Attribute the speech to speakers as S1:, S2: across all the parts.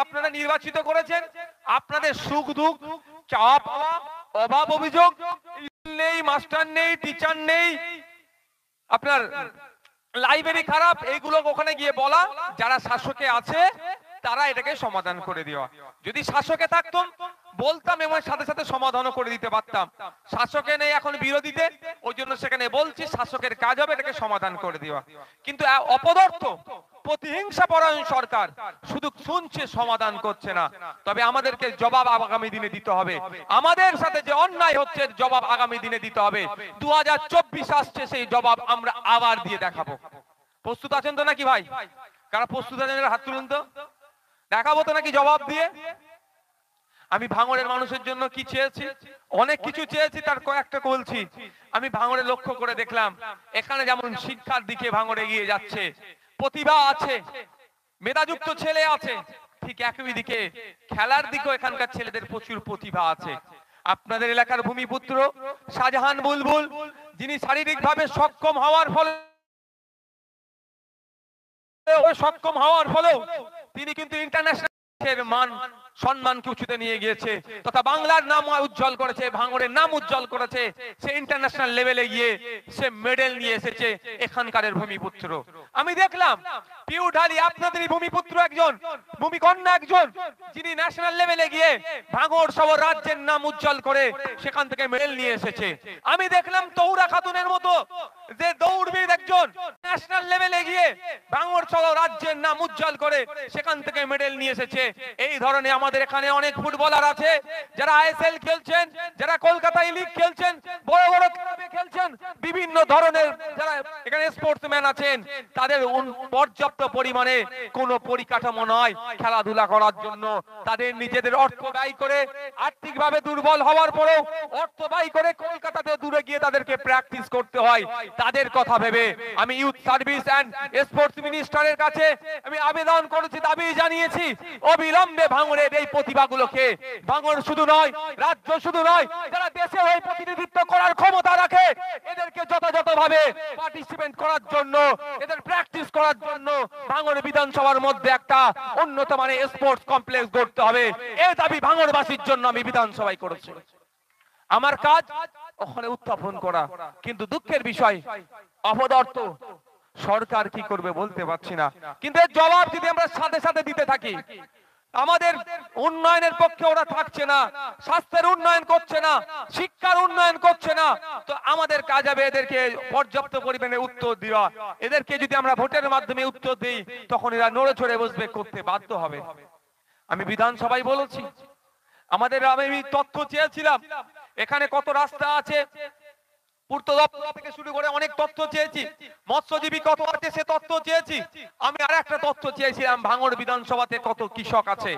S1: আপনারা নির্বাচিত করেছেন, আপনাদের সুখ দুঃখ, চাওয়া পাওয়া, অভাব অভিযোগ নেই, মাস্টার নেই, টিচার নেই, আপনার লাইব্রেরি খারাপ, এইগুলো ওখানে গিয়ে বলা, যারা শাসকে আছে তারা এটাকে সমাধান করে দেওয়া। যদি শাসকে থাকতাম বলতাম এবং সাথে সাথে সমাধানও করে দিতে পারতাম। শাসকে নেই এখন বিরোধীতে, ওই জন্য সেখানে বলছি শাসকের কাজ হবে এটাকে সমাধান করে দেওয়া। কিন্তু অপদার্থ প্রতিহিংসা পরায়ণ সরকার শুধু শুনছে, সমাধান করছে না। তবে আমাদেরকে জবাব আগামী দিনে দিতে হবে। আমাদের সাথে যে অন্যায় হচ্ছে জবাব আগামী দিনে দিতে হবে। 2024 আসছে, সেই জবাব আমরা আবার দিয়ে দেখাবো। প্রস্তুত আছেন তো নাকি ভাই? কারা প্রস্তুত আছেন হাত তুলুন তো, দেখাবো তো নাকি জবাব দিয়ে। আমি ভাঙড়ের মানুষের জন্য কি চেয়েছি, অনেক কিছু চেয়েছি, তার কয়েকটা বলছি। আমি ভাঙড়ে লক্ষ্য করে দেখলাম এখানে যেমন শিক্ষার দিকে ভাঙড়ে এগিয়ে যাচ্ছে, প্রতিভা আছে, মেধাযুক্ত ছেলে আছে, ঠিক একই দিকে খেলার দিকেও এখানকার ছেলেদের প্রচুর প্রতিভা আছে। আপনাদের এলাকার ভূমিপুত্র শাহজাহান বুলবুল, যিনি শারীরিকভাবে সক্ষম হওয়ার ফলেও তিনি কিন্তু ইন্টারন্যাশনাল মান সম্মানকে উঁচুতে নিয়ে গিয়েছে, তথা বাংলার নাম উজ্জ্বল করেছে, ভাঙড়ের নাম উজ্জ্বল করেছে। সে ইন্টারন্যাশনাল লেভেলে গিয়ে সে মেডেল নিয়ে এসেছে এখানকার ভূমিপুত্র। আমি দেখলাম পিউঢালি আপনাদেরই ভূমিপুত্র একজন, ভূমিকন্যা একজন, যিনি ন্যাশনাল লেভেলে গিয়ে ভাঙড় সহ রাজ্যের নাম উজ্জ্বল করে সেখান থেকে মেডেল নিয়ে এসেছে। আমি দেখলাম তৌরা খাতুনের মতো যে দৌড়বিদ একজন, ন্যাশনাল লেভেলে গিয়ে ভাঙড় সহ রাজ্যের নাম উজ্জ্বল করে সেখান থেকে মেডেল নিয়ে এসেছে। এই ধরনের আমাদের এখানে অনেক ফুটবলার আছে যারা আইএসএল খেলছেন, যারা কলকাতায় লিগ খেলছেন, বড় বড় ক্লাবে খেলছেন, বিভিন্ন ধরনের যারা এখানে স্পোর্টসম্যান আছেন, তাদের পর্যাপ্ত পরিমাণে কোনো পরিকাঠামো নয় খেলাধুলা করার জন্য। তাদের নিজেদের অর্থ ব্যয় করে, আর্থিকভাবে দুর্বল হওয়ার পরেও অর্থ ব্যয় করে কলকাতাতে দূরে গিয়ে তাদেরকে প্র্যাকটিস করতে হয়। তাদের কথা ভেবে আমি ইউথ সার্ভিস এন্ড স্পোর্টস মিনিস্টারের কাছে আমি আবেদন করেছি, দাবি জানিয়েছি, অবিলম্বে ভাঙড়ের এই প্রতিভাগুলোকে, ভাঙড় শুধু নয়, রাজ্য শুধু নয়, যারা দেশে হয়ে প্রতিনিধিত্ব করার ক্ষমতা রাখে, এদেরকে যথাযথভাবে পার্টিসিপেট করার জন্য, এদের প্র্যাকটিস করার জন্য ভাঙড় বিধানসভার মধ্যে একটা উন্নত মানের স্পোর্টস কমপ্লেক্স গড়তে হবে। এই দাবি ভাঙড়বাসীর জন্য আমি বিধানসভায় করেছি। আমার কাজ ওখানে উত্থাপন করা, কিন্তু দুঃখের বিষয় অপদার্থ সরকার কি করবে বলতে পারছি না। কিন্তু এর জবাব যদি আমরা সাথে সাথে দিতে থাকি, আমাদের উন্নয়নের পক্ষে ওরা থাকছে না, স্বাস্থ্যের উন্নয়ন করছে না, শিক্ষার উন্নয়ন করছে না, তো আমাদের কাজ হবে এদেরকে পর্যাপ্ত পরিমাণে উত্তর দেওয়া। এদেরকে যদি আমরা ভোটের মাধ্যমে উত্তর দিই, তখন এরা নড়ে চড়ে বসবে, করতে বাধ্য হবে। আমি বিধানসভায় বলেছি, আমাদের আমি তথ্য চেয়েছিলাম এখানে কত রাস্তা আছে, পূর্ত দপ্তর থেকে শুরু করে অনেক তথ্য চেয়েছি, মৎস্যজীবী কত আছে সে তথ্য চেয়েছি। আমি আর একটা তথ্য চেয়েছিলাম ভাঙড় বিধানসভাতে কত কৃষক আছে,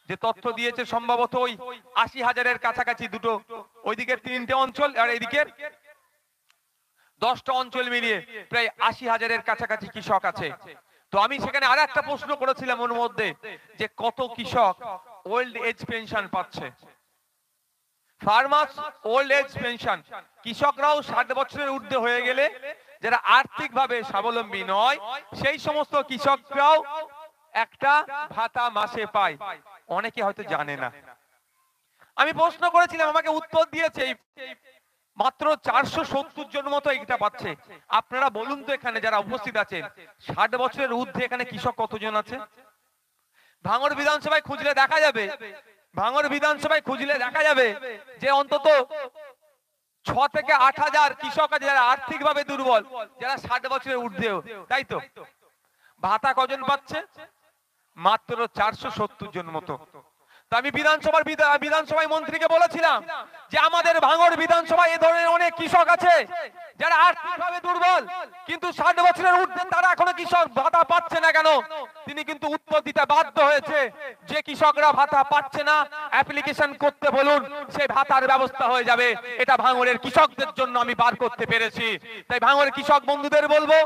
S1: যে তথ্য দিয়েছে সম্ভবত ওই 80,000-এর কাছাকাছি, দুটো ওইদিকের 3টে অঞ্চল আর এইদিকের 10টা অঞ্চল মিলিয়ে প্রায় 80,000-এর কাছাকাছি কৃষক আছে। তো আমি সেখানে আর একটা প্রশ্ন করেছিলাম ওর মধ্যে, যে কত কৃষক ওল্ড এজ পেনশন পাচ্ছে। ফার্মার্স ওল্ড এজ পেনশন, কৃষকরাও 60 বছরের ঊর্ধ্বে হয়ে গেলে যারা আর্থিকভাবে স্বাবলম্বী নয়, সেই সমস্ত কৃষকরাও একটা ভাতা মাসে পায়। অনেকে হয়তো জানে না। আমি প্রশ্ন করেছিলাম, আমাকে উত্তর দিয়েছে মাত্র 470 জন মতো এটা পাচ্ছে। আপনারা বলুন তো এখানে যারা উপস্থিত আছেন, 60 বছরের ঊর্ধ্বে এখানে কৃষক কতজন আছে? ভাঙড় বিধানসভায় খুঁজলে দেখা যাবে, ভাঙড় বিধানসভায় খুঁজলে দেখা যাবে যে অন্তত 6 থেকে 8,000 কৃষক আছে যারা আর্থিকভাবে দুর্বল, যারা 60 বছরের ঊর্ধ্বেও, তাই তো? ভাতা কজন পাচ্ছে? মাত্র 470 জন মতো। তো আমি বিধানসভায় মন্ত্রীকে বলেছিলাম যে আমাদের ভাঙড় বিধানসভায় এ ধরনের অনেক কৃষক আছে যারা আর্থিকভাবে দুর্বল, কিন্তু 60 বছরের ঊর্ধ্বে তারা এখনো কৃষক ভাতা পাচ্ছে না কেন? তিনি কিন্তু উত্তর দিতে বাধ্য হয়েছে যে কৃষকরা ভাতা পাচ্ছে না, অ্যাপ্লিকেশন করতে বলুন, সেই ভাতার ব্যবস্থা হয়ে যাবে। এটা ভাঙড়ের কৃষকদের জন্য আমি বার করতে পেরেছি। তাই ভাঙড়ের কৃষক বন্ধুদের বলবো,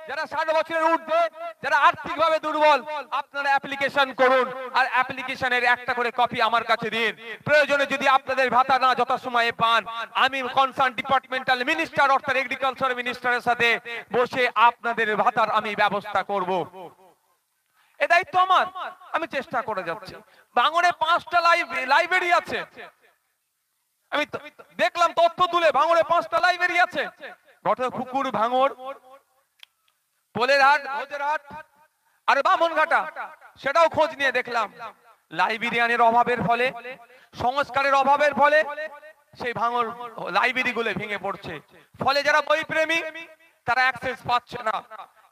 S1: যারা 60 বছরের ঊর্ধ্বে, যারা আর্থিকভাবে দুর্বল, আপনারা অ্যাপ্লিকেশন করুন, আর অ্যাপ্লিকেশনের একটা করে কপি আমার কাছে দিন। প্রয়োজনে যদি আপনাদের ভাতা না যথাসময়ে পান, আমি কনসার্ন ডিপার্টমেন্টাল মিনিস্টার অর্থাৎ এগ্রিকালচার মিনিস্টারের সাথে বসে আপনাদের ভাতার আমি ব্যবস্থা করব। এ দায়িত্ব আমার, আমি চেষ্টা করে যাচ্ছি। ভাঙড়ে 5টা লাইব্রেরি আছে, আমি দেখলাম তথ্য তুলে, ভাঙড়ে 5টা লাইব্রেরি আছে। ঘটপুকুর, ভাঙড়, পোলেরহাট, ভোজেরহাট আর বামনঘাটা, সেটাও খোঁজ নিয়ে দেখলাম লাইব্রেরিয়ানের অভাবের ফলে, সংস্কারের অভাবের ফলে সেই ভাঙড় লাইব্রেরি গুলো ভেঙে পড়ছে। ফলে যারা বই প্রেমী তারা অ্যাক্সেস পাচ্ছে না।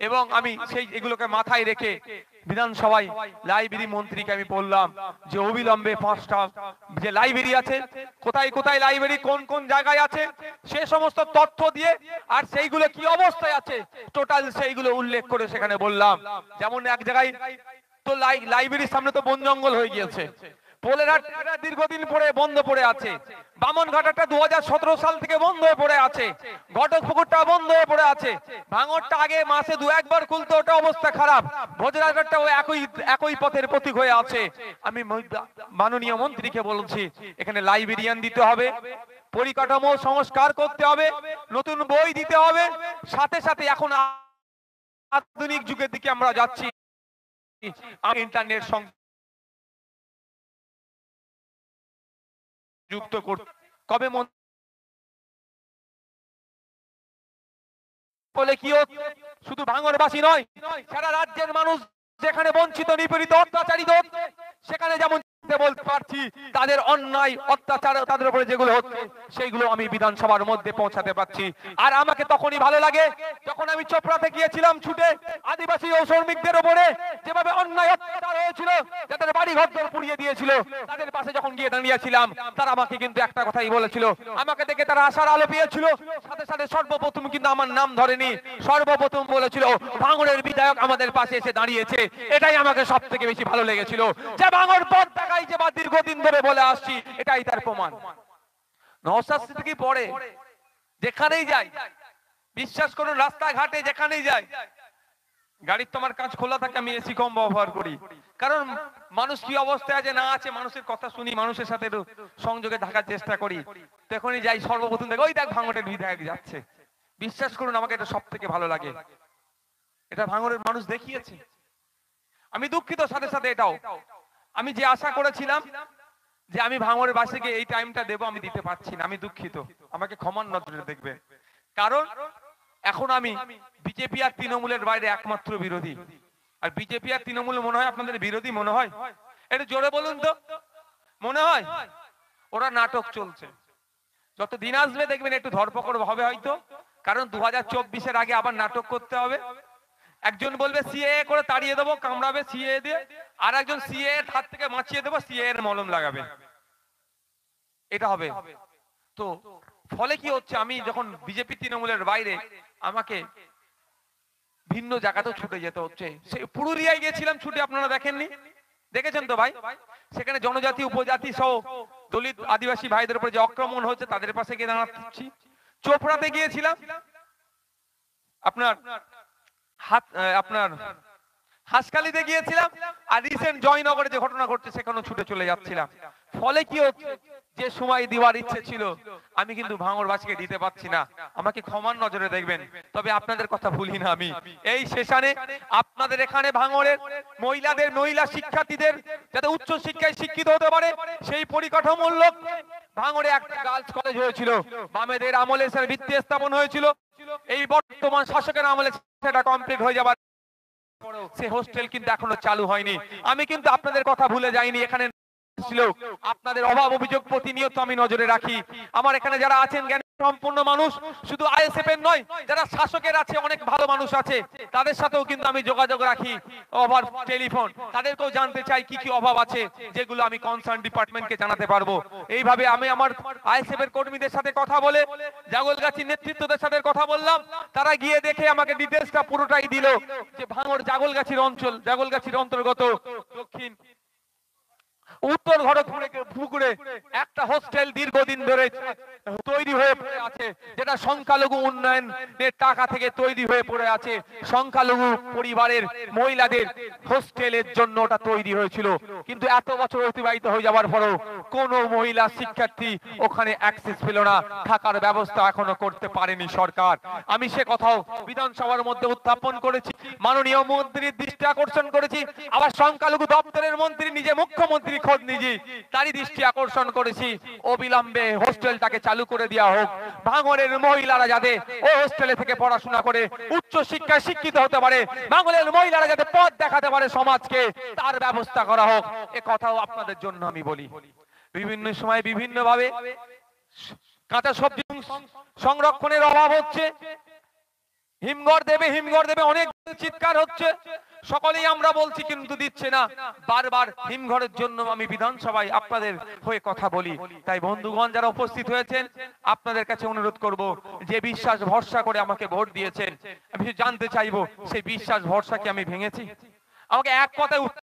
S1: এবং আমি সেই এগুলোকে মাথায় রেখে বিধানসভায় লাইব্রেরি মন্ত্রীকে আমি বললাম যে অবিলম্বে 5টা যে লাইব্রেরি আছে, কোথায় কোথায় লাইব্রেরি কোন কোন জায়গায় আছে সে সমস্ত তথ্য দিয়ে, আর সেইগুলো কি অবস্থায় আছে টোটাল সেইগুলো উল্লেখ করে সেখানে বললাম। যেমন এক জায়গায় তো লাইব্রেরির সামনে তো বন জঙ্গল হয়ে গিয়েছে, পোলেরহাট দীর্ঘদিন পরে বন্ধ পড়ে আছে, বামনঘাটাটা 2017 সাল থেকে বন্ধ হয়ে পড়ে আছে, ঘটকপুকুরটা বন্ধ হয়ে পড়ে আছে, ভাঙড়টা আগে মাসে 2-1 বার খুলতো, ওটা অবস্থা খারাপ, ভোজরাঘাটটাও একই পথের প্রতীক হয়ে আছে। আমি মাননীয় মন্ত্রীকে বলছি এখানে লাইব্রেরিয়ান দিতে হবে, পরিকাঠামো সংস্কার করতে হবে, নতুন বই দিতে হবে, সাথে সাথে এখন আধুনিক যুগের দিকে আমরা যাচ্ছি, ইন্টারনেট যুক্ত করতে কবে বলে কি শুধু ভাঙড়বাসী নয়, সারা রাজ্যের মানুষ যেখানে বঞ্চিত, নিপীড়িত, অত্যাচারিত, সেখানে যেমন বলতে পারছি তাদের অন্যায় অত্যাচার তাদের উপরে যেগুলো হচ্ছে সেইগুলো আমি বিধানসভার মধ্যে পৌঁছাতে পারছি। আর আমাকে তখনই ভালো লাগে যখন আমি চোপড়াতে গিয়েছিলাম ছুটে, আদিবাসী ও শ্রমিকদের উপরে যেভাবে অন্যায় অত্যাচার হয়েছিল, যাদের বাড়ি ঘর পুড়িয়ে দিয়েছিল, তাদের পাশে যখন গিয়ে দাঁড়িয়েছিলাম তারা আমাকে কিন্তু একটা কথাই বলেছিল, আমাকে দেখে তারা আশার আলো পেয়েছিল। সাথে সাথে সর্বপ্রথম কিন্তু আমার নাম ধরেনি, সর্বপ্রথম বলেছিল ভাঙড়ের বিধায়ক আমাদের পাশে এসে দাঁড়িয়েছে। এটাই আমাকে সব থেকে বেশি ভালো লেগেছিল, যে ভাঙড় পথ দেখাই যে বা দীর্ঘদিন ধরে বলে আসছি, এটাই তার প্রমাণ। নওশাদ সিদ্দিকী পড়ে যেখানেই যাই, বিশ্বাস করুন রাস্তাঘাটে যেখানেই যাই, গাড়ির তোমার কাঁচ খোলা থাকে, আমি এসি কম ব্যবহার করি, কারণ মানুষ কি অবস্থায় আছে না আছে মানুষের কথা শুনি, মানুষের সাথে সংযোগে থাকার চেষ্টা করি। তখনই যাই সর্বপ্রথম দেখো ওই দেখ ভাঙড়ের বিধায়ক যাচ্ছে। বিশ্বাস করুন আমাকে এটা সব থেকে ভালো লাগে, এটা ভাঙড়ের মানুষ দেখিয়েছে। আমি দুঃখিত সাথে সাথে এটাও, আমি যে আশা করেছিলাম যে আমি ভাঙড়ের বাসীকে এই টাইমটা দেব, আমি দিতে পারছি না, আমি দুঃখিত, আমাকে ক্ষমার নজরে দেখবে। কারণ এখন আমি বিজেপি আর তৃণমূলের বাইরে একমাত্র বিরোধী। আর বিজেপি আর তৃণমূল মনে হয় আপনাদের বিরোধী মনে হয়? একটু জোরে বলুন তো, মনে হয়? ওরা নাটক চলছে, যত দিন আসবে দেখবেন একটু ধরপকড় হবে হয়তো, কারণ 2024-এর আগে আবার নাটক করতে হবে। একজন বলবে সিএএ করে তাড়িয়ে দেবো, কামড়াবে সিএএ দিয়ে, আর একজন সিএএ এর হাত থেকে বাঁচিয়ে দেবো, সিএএ এর মলম লাগাবে, এটা হবে। তো ফলে কি হচ্ছে, আমি যখন বিজেপি তৃণমূলের বাইরে আমাকে ভিন্ন জায়গাতেও ছুটে যেতে হচ্ছে। সেই পুরুলিয়ায় গিয়েছিলাম ছুটে, আপনারা দেখেননি? দেখেছেন তো ভাই? সেখানে জনজাতি উপজাতি সহ দলিত আদিবাসী ভাইদের উপরে যে আক্রমণ হচ্ছে তাদের পাশে গিয়ে দাঁড়াচ্ছি। চোপড়াতে গিয়েছিলাম, আপনার হাসখালিতে গিয়েছিলাম, আর রিসেন্ট জয়নগরে যে ঘটনা ঘটছে সেখানেও ছুটে চলে যাচ্ছিলাম। ফলে কি হচ্ছে, যে সময় দেওয়ার ইচ্ছে ছিল আমি কিন্তু ভাঙড়বাসীকে দিতে পারছি না, আমাকে ক্ষমার নজরে দেখবেন। তবে আপনাদের কথা ভুলি না, আমি এই সেশনে আপনাদের এখানে ভাঙড়ের মহিলা শিক্ষার্থীদের যাতে উচ্চ শিক্ষায় শিক্ষিত হতে পারে সেই পরিকাঠামোমূলক ভাঙড়ে একটা গার্লস কলেজ হয়েছিল, বামেদের আমলে সেটা ভিত্তি স্থাপন হয়েছিল, এই বর্তমান শাসকের আমলে সেটা কমপ্লিট হয়ে যাবার সে হোস্টেল কিন্তু এখনো চালু হয়নি। আমি কিন্তু আপনাদের কথা ভুলে যাইনি, এখানে আপনাদের অভাব অভিযোগ প্রতিনিয়ত আমি নজরে রাখি। আমার এখানে যারা আছেন জ্ঞান সম্পূর্ণ মানুষ, শুধু আইএসএফ এর নয়, যারা শাসকের আছে অনেক ভালো মানুষ আছে, তাদের সাথেও কিন্তু আমি যোগাযোগ রাখি ওভার টেলিফোন, তাদেরকেও জানতে চাই কি কি অভাব আছে, যেগুলো আমি কনসার্ন ডিপার্টমেন্টকে জানাতে পারবো। এইভাবে আমি আমার আইএসএফ এর কর্মীদের সাথে কথা বলে, জাগলগাছির নেতৃত্বদের সাথে কথা বললাম, তারা গিয়ে দেখে আমাকে ডিটেইলসটা পুরোটাই দিল যে ভাঙড় জাগলগাছির অঞ্চল, জাগলগাছির অন্তর্গত দক্ষিণ উত্তর খড়গপুরে পুকুরে একটা হোস্টেল দীর্ঘদিন ধরে তৈরি হয়ে পড়ে আছে, যেটা সংখ্যালঘু উন্নয়নের টাকা থেকে তৈরি হয়ে পড়ে আছে। সংখ্যালঘু পরিবারের মহিলাদের হোস্টেলের জন্য ওটা তৈরি হয়েছিল, কিন্তু এত বছর অতিবাহিত হয়ে যাওয়ার পরও কোনো মহিলা শিক্ষার্থী ওখানে অ্যাক্সেস পেল না, থাকার ব্যবস্থা এখনো করতে পারেনি সরকার। আমি সে কথাও বিধানসভার মধ্যে উত্থাপন করেছি, মাননীয় মন্ত্রীর দৃষ্টি আকর্ষণ করেছি, আবার সংখ্যালঘু দপ্তরের মন্ত্রী নিজে মুখ্যমন্ত্রী খোদ নিজে তারই দৃষ্টি আকর্ষণ করেছি, অবিলম্বে হোস্টেলটাকে চালু করে দেওয়া হোক। ভাঙড়ের মহিলারা যাতে ওই হোস্টেলে থেকে পড়াশোনা করে উচ্চ শিক্ষায় শিক্ষিত হতে পারে, ভাঙড়ের মহিলারা যাতে পথ দেখাতে পারে সমাজকে, তার ব্যবস্থা করা হোক। এ কথাও আপনাদের জন্য আমি বলি। বিভিন্ন সময় বিভিন্ন ভাবে কাঁচা সবজি সংরক্ষণের অভাব হচ্ছে, হিমঘর দেবে অনেক চিৎকার হচ্ছে, সকলেই আমরা বলছি কিন্তু দিচ্ছে না। বারবার হিমঘরের জন্য আমি বিধানসভায় আপনাদের হয়ে কথা বলি। তাই বন্ধুগণ যারা উপস্থিত হয়েছেন, আপনাদের কাছে অনুরোধ করব, যে বিশ্বাস ভরসা করে আমাকে ভোট দিয়েছেন, আমি জানতে চাইবো সেই বিশ্বাস ভরসা কি আমি ভেঙেছি? আমাকে এক কথায়